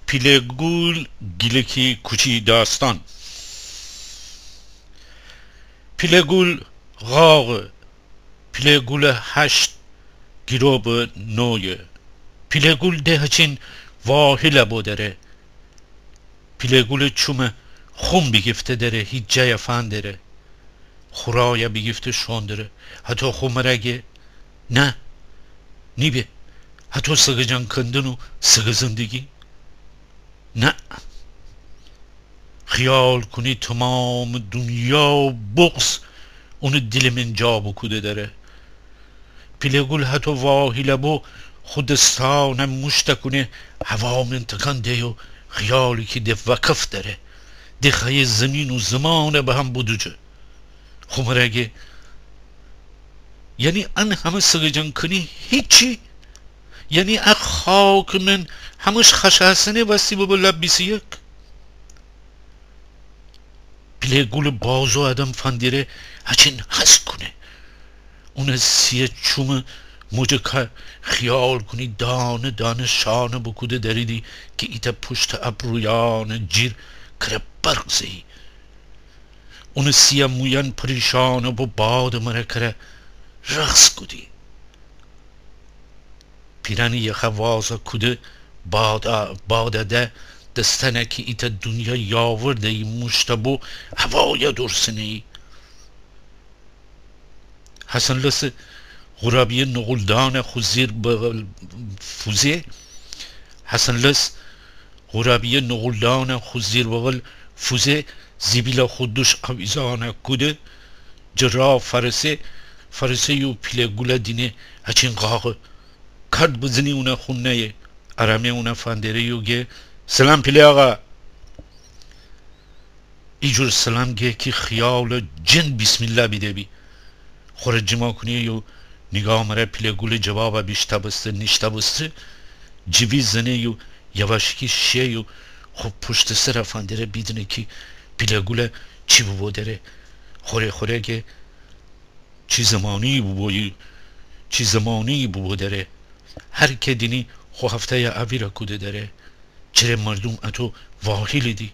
پیلگول گیلکی کوچی داستان. پیلگول غاغ پیلگول هشت گیروب نویه پیلگول ده هچین واهیل بودره پیلگول چومه خون بگفته داره هیچ جای فان داره خورای بگفته شون داره حتی خمرگه نه نیبه حتی سگه جان کندن و سگه زندگی نه خیال کنی تمام دنیا بغض اون دل من جا بکوده داره پیلگول حتی واهیله بو خودستانم مشتکنه هوا من تکن ده و خیالی که ده وقف داره ده خیلی زمین و زمان به هم بودوجه خمرگه یعنی ان همه سگه جان کنی هیچی یعنی اخ خاک من همش خشاسنه بستی بابا لب بیسی یک پیلگول بازو آدم فندیره هچین حس کنه اون سیه چوم موجه خیال کنی دانه دانه شانه بکوده دریدی که ایتا پشت ابرویان جیر کره برگزهی اون سیه موین پریشانه با باد مره کره رقص کدی پیرانی یخه وازه کده باده ده دستنه که ایتا دنیا یاورده ای مشتبو هوای درسنه ای حسن لسه غرابی نغلدان خوزیر بغل فوزه حسن لس غرابی نغلدان خوزیر بغل فوزه زیبیل خودش آویزانه کده جرا فرسه یو پیلگوله دینه هچین قاقه کرد بزنی اونه خونه ارامه اونه فاندره یو گه سلام پیلی آقا ایجور سلام گه که خیال جن بسم الله بیده بی خورد جمع کنی یو نگاه مره پیلگول جواب بیشتا بسته نشتا بسته جوی زنه یو یواشکی شه یو خب پشت سر افاندره بیدنه که پیلگول چی بو داره خوره که چی زمانی بو داره هر که دینی خو هفته یا اویره کوده داره چرا مردم اتو واهیلی دی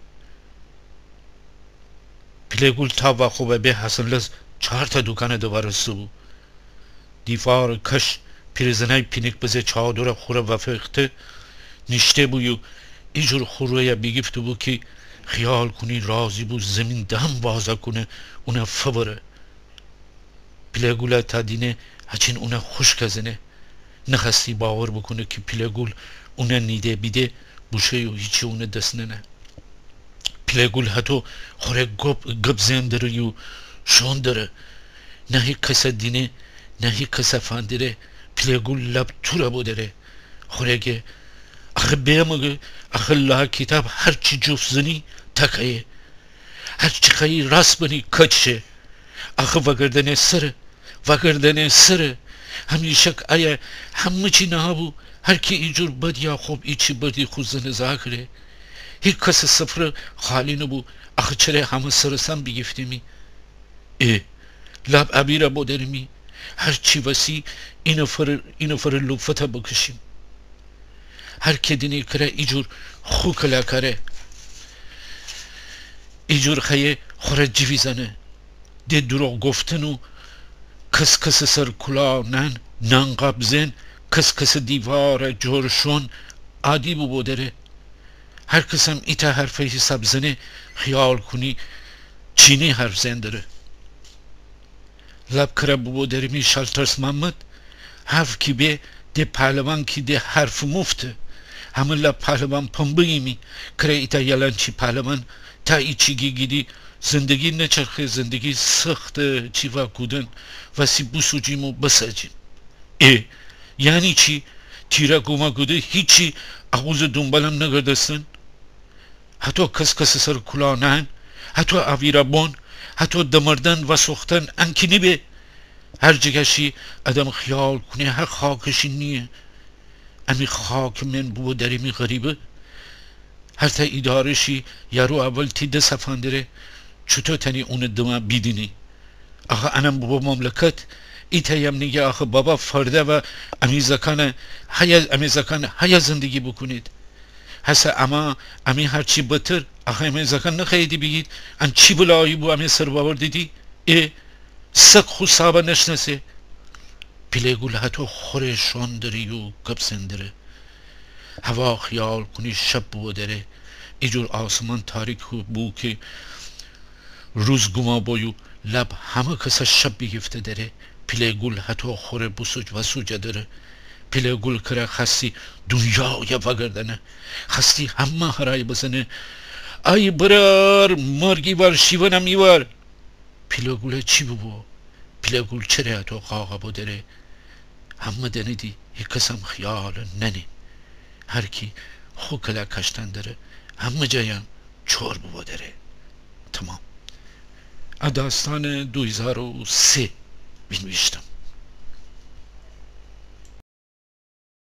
پیلگول تا و خوبه به حسن لز 4 تا دکان دوباره سو دیوار کش پیرزنای پینک بزه چادر خوره وفقته نشته بویو ایجور خوره بگیفتو بو که خیال کنی رازی بو زمین دهم بازه کنه اونه فبره پیلگول تا دینه هچین اونه خوش کزنه نخستی باور بکنه که پیلگول اونه نیده بیده بوشه یو هیچی اونه دست نه پیلگول حتی خوره گب زن داره یو شون داره نه هی کس دینه نه هی کس فاندره پیلگول لب تو بو داره خوره که اخه بیمگه اخه الله کتاب هرچی جفت زنی تکایه هرچی خیلی راست بنی کچشه اخه وگردنه سره همیشه آیا همه چی نهابو هر کی اینجور بد یا خوب ایچی بدی خود زن زاکره هیچ کس سفر خالی نبو اخه چرا همه سرسان بگفتیمی لب عبیره بودرمی هر چی وسی اینو فر لفتا بکشیم هر که دینی کره ایجور خو کلا کره ایجور خیه خوره جوی زنه ده دروغ گفتن و کس سر کلا نان قبزن کس دیوار جورشون عادی بو بودره هر کس هم ایتا حرفه حساب زنه خیال کنی چینی حرف زن داره لب کره بو بودره می شالترس محمد حرف کی به ده پهلوان کی ده حرف مفته همه لب پهلوان پنبهی می کره ایتا یلان چی پهلوان تا ایچی گیدی زندگی نچرخه زندگی سخته چی واکودن وسی بسوجیم و بساجیم یعنی چی تیره گوما گوده هیچی اغوز دنبالم نگردستن حتی کس سر کلا نهن حتی اویره بون حتی دمردن و سختن انکی به هر جگهشی ادم خیال کنه هر خاکشی نیه امی خاک من بو دریمی غریبه هر تا ادارشی یارو اول تیده سفاندره چطور تنی اون دما بیدینی آخه انم بابا مملکت ایتایم نگه آخه بابا فرده و امیزکان هیا زندگی بکنید هسه ama امی هرچی بتر آخه امی زکن نخیدی بگید ان چی بلایی بو امی سر باور دیدی سق خو سابه نشنسه پیلگول هتو خورشان داری و کبسندره هوا خیال کنی شب بو داره ایجور آسمان تاریک بو که روز گما بویو لب همه کسا شب بگفته داره پیلگول هتو خوره بسوج و سوجه داره پیلگول کره خستی دنیا یا وگردنه خستی همه هرای بزنه ای برار مرگی بار شیوانم ایوار پیلگول چی بو پیلگول چره هتو قاقا بو داره همه دنیدی یک کسم خیال ننی هر کی خو کلا کشتن داره همه جایم چور بو داره تمام داستان 2003 بینویشتم